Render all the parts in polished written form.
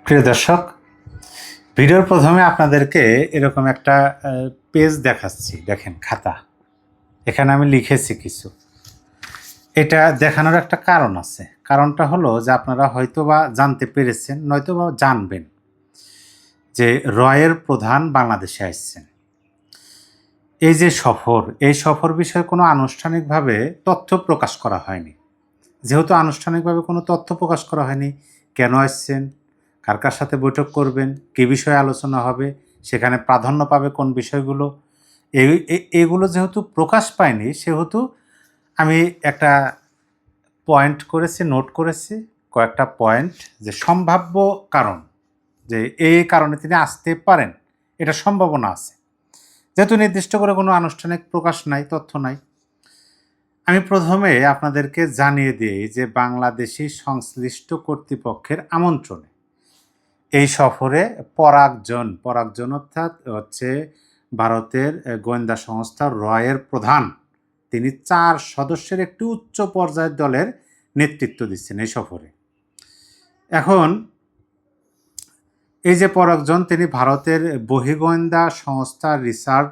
প্রিয় দর্শক, ভিডিওর প্রথমে আপনাদেরকে এরকম একটা পেজ দেখাচ্ছি। দেখেন, খাতা, এখানে আমি লিখেছি কিছু। এটা দেখানোর একটা কারণ আছে। কারণটা হলো যে আপনারা হয়তোবা জানতে পেরেছেন, নয়তোবা জানবেন যে রয়ের প্রধান বাংলাদেশে আসছেন। এই যে সফর, এই সফর বিষয়ে কোনো আনুষ্ঠানিকভাবে তথ্য প্রকাশ করা হয়নি। যেহেতু আনুষ্ঠানিকভাবে কোনো তথ্য প্রকাশ করা হয়নি, কেন আসছেন, কার কার সাথে বৈঠক করবেন, কী বিষয়ে আলোচনা হবে, সেখানে প্রাধান্য পাবে কোন বিষয়গুলো, এগুলো যেহেতু প্রকাশ পায়নি, সেহেতু আমি একটা পয়েন্ট করেছি, নোট করেছি কয়েকটা পয়েন্ট, যে সম্ভাব্য কারণ, যে এই কারণে তিনি আসতে পারেন, এটা সম্ভাবনা আছে। যেহেতু নির্দিষ্ট করে কোনো আনুষ্ঠানিক প্রকাশ নাই, তথ্য নাই, আমি প্রথমে আপনাদেরকে জানিয়ে দিই যে বাংলাদেশি সংশ্লিষ্ট কর্তৃপক্ষের আমন্ত্রণে এই সফরে পরাগজন অর্থাৎ হচ্ছে ভারতের গোয়েন্দা সংস্থা রয়ের প্রধান, তিনি 4 সদস্যের একটি উচ্চ পর্যায়ের দলের নেতৃত্ব দিচ্ছেন এই সফরে। এখন এই যে পরাগজন, তিনি ভারতের বহির্গোয়েন্দা সংস্থা রিসার্চ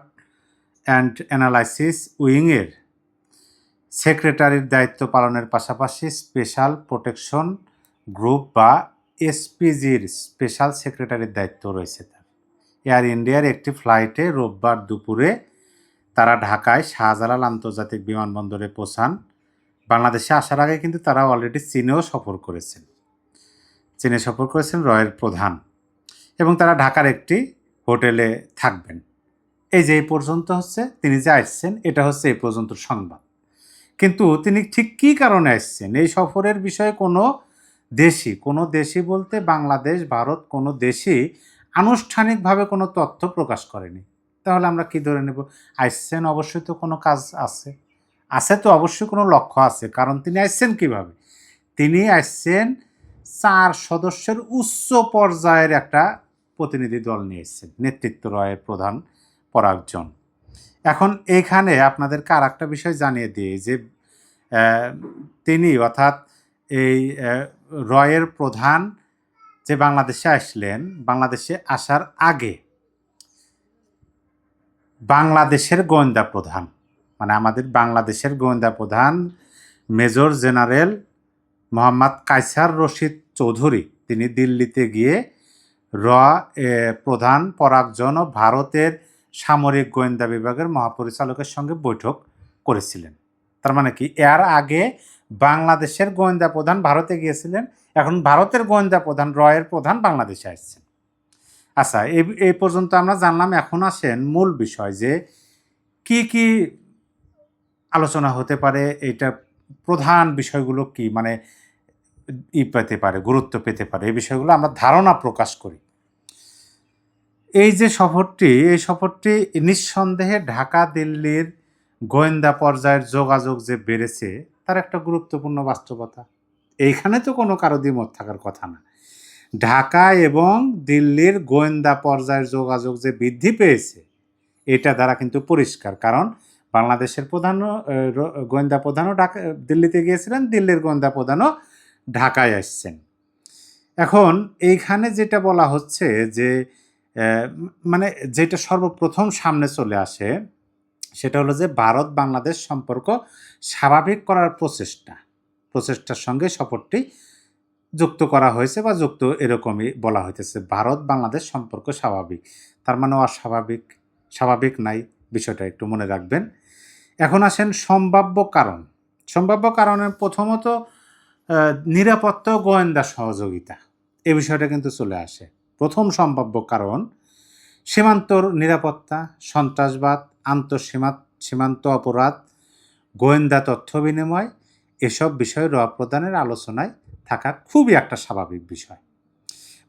অ্যান্ড অ্যানালাইসিস উইংয়ের সেক্রেটারির দায়িত্ব পালনের পাশাপাশি স্পেশাল প্রোটেকশন গ্রুপ বা এসপিজির স্পেশাল সেক্রেটারির দায়িত্ব রয়েছে তার। এয়ার ইন্ডিয়ার একটি ফ্লাইটে রোববার দুপুরে তারা ঢাকায় শাহজালাল আন্তর্জাতিক বিমানবন্দরে পৌঁছান। বাংলাদেশে আসার আগে কিন্তু তারা অলরেডি চীনেও সফর করেছেন। চীনে সফর করেছেন রয়ের প্রধান, এবং তারা ঢাকার একটি হোটেলে থাকবেন। এই যে এই পর্যন্ত হচ্ছে তিনি যে আসছেন, এটা হচ্ছে এই পর্যন্ত সংবাদ। কিন্তু তিনি ঠিক কী কারণে আসছেন, এই সফরের বিষয়ে কোনো দেশই বলতে বাংলাদেশ, ভারত, কোনো দেশই আনুষ্ঠানিকভাবে কোনো তথ্য প্রকাশ করেনি। তাহলে আমরা কি ধরে নেব? আসছেন, অবশ্যই তো কোনো কাজ আছে তো অবশ্যই কোনো লক্ষ্য আছে। কারণ তিনি আসছেন কিভাবে? তিনি আসছেন 4 সদস্যের উচ্চ পর্যায়ের একটা প্রতিনিধি দল নিয়ে এসছেন, নেতৃত্ব রয়ের প্রধান পরাগজন। এখন এইখানে আপনাদেরকে আর একটা বিষয় জানিয়ে দিই যে তিনি অর্থাৎ এই রয়ের প্রধান যে বাংলাদেশে আসলেন, বাংলাদেশে আসার আগে বাংলাদেশের গোয়েন্দা প্রধান, মানে আমাদের বাংলাদেশের গোয়েন্দা প্রধান মেজর জেনারেল মোহাম্মদ কায়সার রশিদ চৌধুরী, তিনি দিল্লিতে গিয়ে প্রধান পরাগজন ও ভারতের সামরিক গোয়েন্দা বিভাগের মহাপরিচালকের সঙ্গে বৈঠক করেছিলেন। তার মানে কি, এর আগে বাংলাদেশের গোয়েন্দা প্রধান ভারতে গিয়েছিলেন, এখন ভারতের গোয়েন্দা প্রধান রয়ের প্রধান বাংলাদেশে আসছেন। আচ্ছা, এই পর্যন্ত আমরা জানলাম। এখন আসেন মূল বিষয়, যে কি কি আলোচনা হতে পারে, এটা প্রধান বিষয়গুলো কি, মানে পেতে পারে, গুরুত্ব পেতে পারে, এই বিষয়গুলো আমরা ধারণা প্রকাশ করি। এই যে সফরটি, এই সফরটি নিঃসন্দেহে ঢাকা দিল্লির গোয়েন্দা পর্যায়ের যোগাযোগ যে বেড়েছে, তার একটা গুরুত্বপূর্ণ বাস্তবতা। এইখানে তো কোনো কারো দ্বিমত থাকার কথা না। ঢাকা এবং দিল্লির গোয়েন্দা পর্যায়ের যোগাযোগ যে বৃদ্ধি পেয়েছে, এটা দ্বারা কিন্তু পরিষ্কার। কারণ বাংলাদেশের গোয়েন্দা প্রধানও দিল্লিতে গিয়েছিলেন, দিল্লির গোয়েন্দা প্রধানও ঢাকায় আসছেন। এখন এইখানে যেটা বলা হচ্ছে যে মানে যেটা সর্বপ্রথম সামনে চলে আসে, সেটা হলো যে ভারত বাংলাদেশ সম্পর্ক স্বাভাবিক করার প্রচেষ্টার সঙ্গে সফরটি যুক্ত করা হয়েছে, বা যুক্ত এরকমই বলা হইতেছে। ভারত বাংলাদেশ সম্পর্ক স্বাভাবিক, তার মানে স্বাভাবিক নাই, বিষয়টা একটু মনে রাখবেন। এখন আসেন সম্ভাব্য কারণের প্রথমত নিরাপত্তা ও গোয়েন্দা সহযোগিতা, এ বিষয়টা কিন্তু চলে আসে। প্রথম সম্ভাব্য কারণ সীমান্তর নিরাপত্তা, সন্ত্রাসবাদ, সীমান্ত অপরাধ, গোয়েন্দা তথ্য বিনিময়, এসব বিষয়ে প্রদানের আলোচনায় থাকা খুবই একটা স্বাভাবিক বিষয়।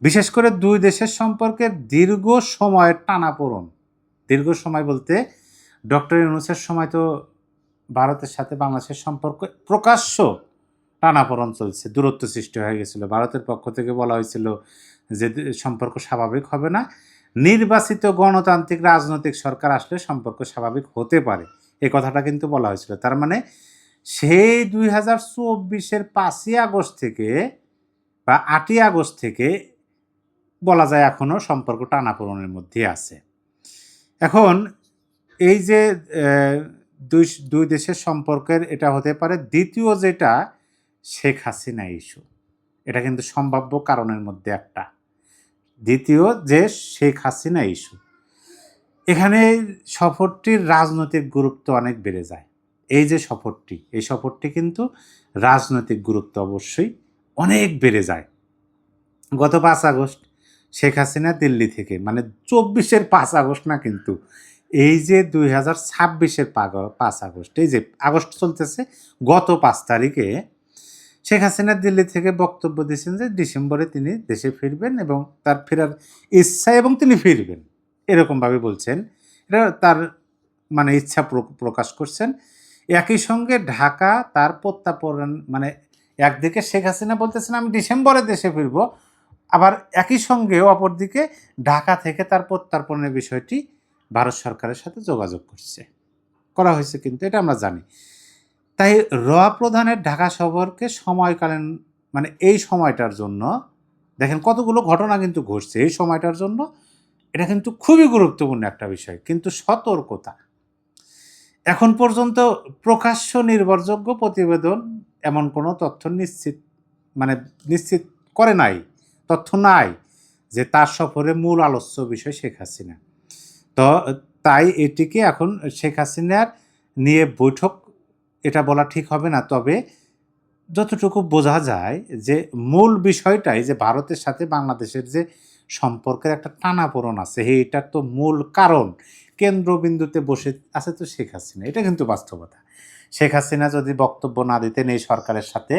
বিশেষ করে দুই দেশের সম্পর্কের দীর্ঘ সময়ের টানাপোড়েন, দীর্ঘ সময় বলতে ডক্টর ইউনূসের সময় তো ভারতের সাথে বাংলাদেশের সম্পর্ক প্রকাশ্য টানাপোড়েন চলছে, দূরত্ব সৃষ্টি হয়ে গেছিল। ভারতের পক্ষ থেকে বলা হয়েছিল যে সম্পর্ক স্বাভাবিক হবে না, নির্বাচিত গণতান্ত্রিক রাজনৈতিক সরকার আসলে সম্পর্ক স্বাভাবিক হতে পারে, এই কথাটা কিন্তু বলা হয়েছিল। তার মানে সেই 2024-এর 5ই আগস্ট থেকে বা 8ই আগস্ট থেকে বলা যায় এখনও সম্পর্ক টানাপোড়েনের মধ্যে আছে। এখন এই যে দুই দুই দেশের সম্পর্কের এটা হতে পারে দ্বিতীয় যেটা শেখ হাসিনা ইস্যু, এটা কিন্তু সম্ভাব্য কারণের মধ্যে একটা। দ্বিতীয় যে শেখ হাসিনা ইস্যু, এখানে সফরটির রাজনৈতিক গুরুত্ব অনেক বেড়ে যায়। এই যে সফরটি, এই সফরটি কিন্তু রাজনৈতিক গুরুত্ব অবশ্যই অনেক বেড়ে যায়। গত 5 আগস্ট শেখ হাসিনা দিল্লি থেকে, মানে 24-এর 5 আগস্ট না, কিন্তু এই যে 2026-এর 5 আগস্ট, এই যে আগস্ট চলতেছে, গত 5 তারিখে শেখ হাসিনা দিল্লি থেকে বক্তব্য দিয়েছেন যে ডিসেম্বরে তিনি দেশে ফিরবেন এবং তার ফেরার ইচ্ছা, এবং তিনি ফিরবেন এরকমভাবে বলছেন। এটা তার মানে ইচ্ছা প্রকাশ করছেন। একই সঙ্গে ঢাকা তার প্রত্যাপন, মানে একদিকে শেখ হাসিনা বলতেছেন আমি ডিসেম্বরে দেশে ফিরব, আবার একই সঙ্গে অপরদিকে ঢাকা থেকে তার প্রত্যার্পণের বিষয়টি ভারত সরকারের সাথে যোগাযোগ করা হয়েছে, কিন্তু এটা আমরা জানি। তাই প্রধানের ঢাকা সফরকে সময়কালীন, মানে এই সময়টার জন্য দেখেন কতগুলো ঘটনা কিন্তু ঘটছে এই সময়টার জন্য, এটা কিন্তু খুবই গুরুত্বপূর্ণ একটা বিষয়। কিন্তু সতর্কতা, এখন পর্যন্ত প্রকাশ্য নির্ভরযোগ্য প্রতিবেদন এমন কোনো তথ্য নিশ্চিত করে নাই, তথ্য নাই যে তার সফরে মূল আলোচ্য বিষয় শেখ হাসিনা। তো তাই এটিকে এখন শেখ হাসিনার নিয়ে বৈঠক এটা বলা ঠিক হবে না। তবে যতটুকু বোঝা যায় যে মূল বিষয়টাই যে ভারতের সাথে বাংলাদেশের যে সম্পর্কের একটা টানাপোড়েন আছে, এইটার তো মূল কারণ কেন্দ্রবিন্দুতে বসে আছে তো শেখ হাসিনা। এটা কিন্তু বাস্তবতা। শেখ হাসিনা যদি বক্তব্য না দিতেন এই সরকারের সাথে,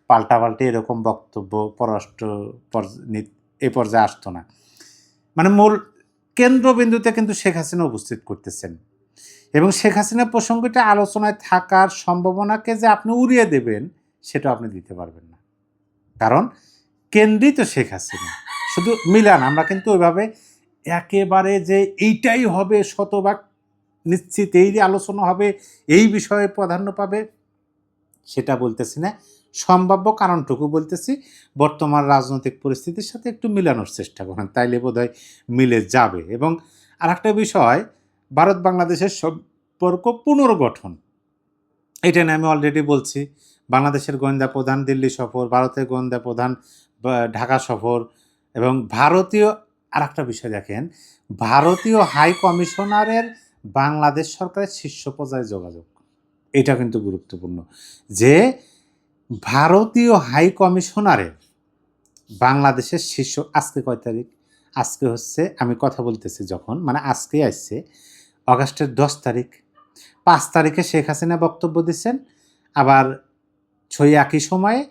পাল্টাপাল্টি এরকম বক্তব্য পররাষ্ট্র এ পর্যায়ে আসতো না। মানে মূল কেন্দ্রবিন্দুতে কিন্তু শেখ হাসিনা উপস্থিত করতেছেন, এবং শেখ হাসিনা প্রসঙ্গটা আলোচনায় থাকার সম্ভাবনাকে যে আপনি উড়িয়ে দেবেন সেটা আপনি দিতে পারবেন না, কারণ কেন্দ্রই তো শেখ হাসিনা। শুধু মিলান, আমরা কিন্তু ওইভাবে একেবারে যে এইটাই হবে শতভাগ নিশ্চিত, এই যে আলোচনা হবে এই বিষয়ে প্রাধান্য পাবে সেটা বলতেছি না, সম্ভাব্য কারণটুকু বলতেছি। বর্তমান রাজনৈতিক পরিস্থিতির সাথে একটু মিলানোর চেষ্টা করেন, তাইলে বোধহয় মিলে যাবে। এবং আর একটা বিষয়, ভারত বাংলাদেশের সম্পর্ক পুনর্গঠন, এটা নিয়ে আমি অলরেডি বলছি। বাংলাদেশের গোয়েন্দা প্রধান দিল্লি সফর, ভারতের গোয়েন্দা প্রধান ঢাকা সফর, এবং ভারতীয় আর একটা বিষয় দেখেন, ভারতীয় হাই কমিশনারের বাংলাদেশ সরকারের শীর্ষ পর্যায়ে যোগাযোগ, এটা কিন্তু গুরুত্বপূর্ণ যে ভারতীয় হাই কমিশনারের বাংলাদেশের শীর্ষ, আজকে কয় তারিখ, আজকে হচ্ছে, আমি কথা বলতেছি যখন, মানে আজকেই আসছে অগাস্টের 10 তারিখ, 5 তারিখে শেখ হাসিনা বক্তব্য দিচ্ছেন, আবার একই সময়ে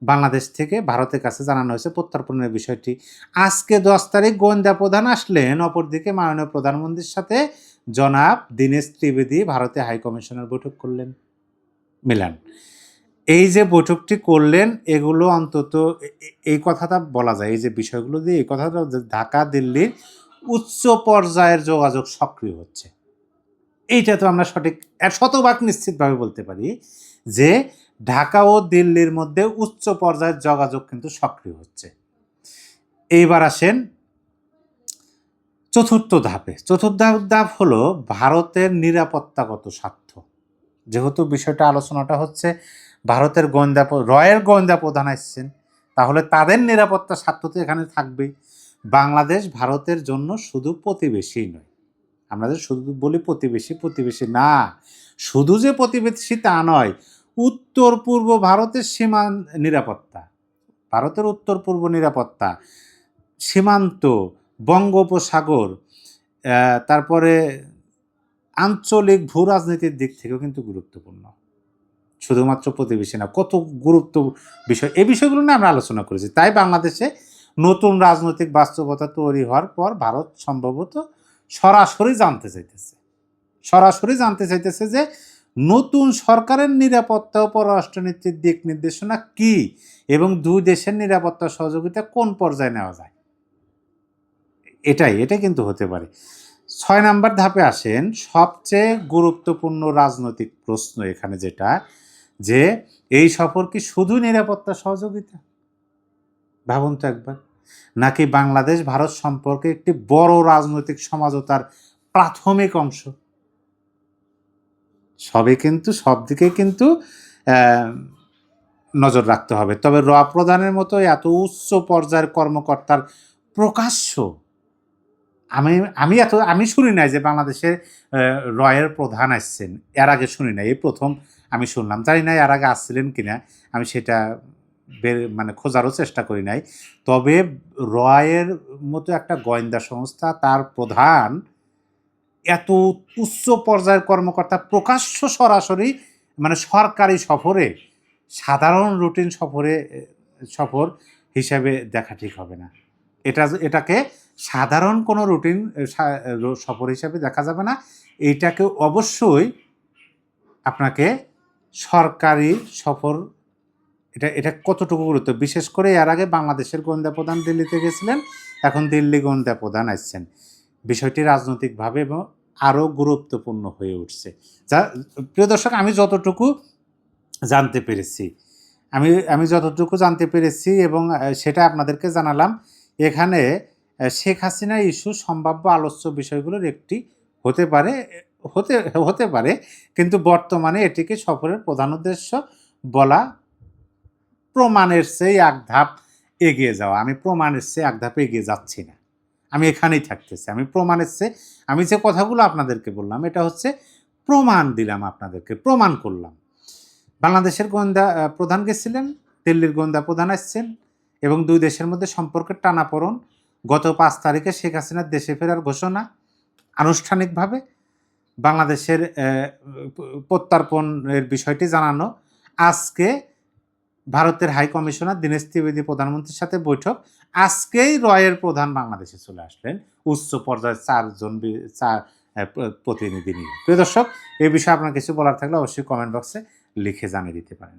বাংলাদেশ থেকে ভারতের কাছে জানানো হয়েছে প্রত্যার্পণের বিষয়টি। আজকে 10 তারিখ গোয়েন্দা প্রধান আসলেন, অপরদিকে মাননীয় প্রধানমন্ত্রীর সাথে জনাব দীনেশ ত্রিবেদী ভারতে হাই কমিশনার বৈঠক করলেন। মিলান, এই যে বৈঠকটি করলেন, এগুলো অন্তত এই কথাটা বলা যায়, এই যে বিষয়গুলো দিয়ে এই কথাটা, ঢাকা দিল্লির উচ্চ পর্যায়ের যোগাযোগ সক্রিয় হচ্ছে। এইটা তো আমরা সঠিক শতভাগ নিশ্চিতভাবে বলতে পারি যে ঢাকা ও দিল্লির মধ্যে উচ্চ পর্যায়ের যোগাযোগ কিন্তু সক্রিয় হচ্ছে। এইবার আসেন চতুর্থ ধাপে। চতুর্থ ধাপ হলো ভারতের নিরাপত্তাগত স্বার্থ। যেহেতু বিষয়টা আলোচনাটা হচ্ছে ভারতের রয়ের গোয়েন্দা প্রধান আসছেন, তাহলে তাদের নিরাপত্তা স্বার্থ তো এখানে থাকবেই। বাংলাদেশ ভারতের জন্য শুধু প্রতিবেশী নয়, আমরা যে শুধু বলি প্রতিবেশী না, শুধু যে প্রতিবেশী তা নয়, উত্তর পূর্ব ভারতের সীমা নিরাপত্তা, ভারতের উত্তর পূর্ব নিরাপত্তা, সীমান্ত, বঙ্গোপসাগর, তারপরে আঞ্চলিক ভূ রাজনীতির দিক থেকেও কিন্তু গুরুত্বপূর্ণ, শুধুমাত্র প্রতিবেশী না, কত গুরুত্ব বিষয়, এই বিষয়গুলো নিয়ে আমরা আলোচনা করেছি। তাই বাংলাদেশে নতুন রাজনৈতিক বাস্তবতা তৈরি হওয়ার পর ভারত সম্ভবত সরাসরি জানতে চাইতেছে যে নতুন সরকারের নিরাপত্তা ও পররাষ্ট্রনীতির দিক নির্দেশনা কি, এবং দুই দেশের নিরাপত্তা সহযোগিতা কোন পর্যায়ে নেওয়া যায়। এটাই কিন্তু হতে পারে। 6 নাম্বার ধাপে আসেন সবচেয়ে গুরুত্বপূর্ণ রাজনৈতিক প্রশ্ন এখানে, যেটা যে এই সফর কি শুধু নিরাপত্তা সহযোগিতা? ভাবুন তো একবার, নাকি বাংলাদেশ ভারত সম্পর্কে একটি বড় রাজনৈতিক সমঝোতার প্রাথমিক অংশ? সবই কিন্তু, সব দিকে কিন্তু নজর রাখতে হবে। তবে র প্রধানের মতো এত উচ্চ পর্যায়ের কর্মকর্তার প্রকাশ্য আমি শুনি নাই যে বাংলাদেশের রয়ের প্রধান আসছেন। এর আগে শুনি নাই, এই প্রথম আমি শুনলাম। জানি না এর আগে আসছিলেন কিনা, আমি সেটা মানে খোঁজারও চেষ্টা করি নাই। তবে রয়ের মতো একটা গোয়েন্দা সংস্থা, তার প্রধান এত উচ্চ পর্যায়ের কর্মকর্তা প্রকাশ্য সরাসরি মানে সরকারি সফরে, সাধারণ রুটিন সফর হিসাবে দেখা ঠিক হবে না। এটাকে সাধারণ কোনো রুটিন সফর হিসাবে দেখা যাবে না। এইটাকে অবশ্যই আপনাকে সরকারি সফর, এটা কতটুকু গুরুত্ব, বিশেষ করে এর আগে বাংলাদেশের গোয়েন্দা প্রধান দিল্লিতে গেছিলেন, এখন দিল্লি গোয়েন্দা প্রধান আসছেন। বিষয়টি রাজনৈতিকভাবে এবং আরও গুরুত্বপূর্ণ হয়ে উঠছে। যা প্রিয় দর্শক, আমি যতটুকু জানতে পেরেছি এবং সেটা আপনাদেরকে জানালাম। এখানে শেখ হাসিনা ইস্যু সম্ভাব্য আলোচ্য বিষয়গুলোর একটি হতে পারে, কিন্তু বর্তমানে এটিকে সফরের প্রধান উদ্দেশ্য বলা প্রমাণের চেয়ে এক ধাপ এগিয়ে যাওয়া। আমি প্রমাণের চেয়ে এক ধাপ এগিয়ে যাচ্ছি না, আমি এখানেই থাকতেছি। আমি প্রমাণের চেয়ে, আমি যে কথাগুলো আপনাদেরকে বললাম, এটা হচ্ছে প্রমাণ দিলাম আপনাদেরকে, প্রমাণ করলাম। বাংলাদেশের গোয়েন্দা প্রধান গেছিলেন, দিল্লির গোয়েন্দা প্রধান আসছেন, এবং দুই দেশের মধ্যে সম্পর্কের টানাপোড়েন। গত 5 তারিখে শেখ হাসিনার দেশে ফেরার ঘোষণা আনুষ্ঠানিকভাবে, বাংলাদেশের প্রত্যর্পণের বিষয়টি জানানো। আজকে ভারতের হাই কমিশনার দীনেশ ত্রিবেদী প্রধানমন্ত্রীর সাথে বৈঠক। আজকেই রয়ের প্রধান বাংলাদেশে চলে আসলেন উচ্চ পর্যায়ের 4 প্রতিনিধি নিয়ে। প্রিয় দর্শক, এই বিষয়ে আপনার কিছু বলার থাকলে অবশ্যই কমেন্ট বক্সে লিখে জানিয়ে দিতে পারেন।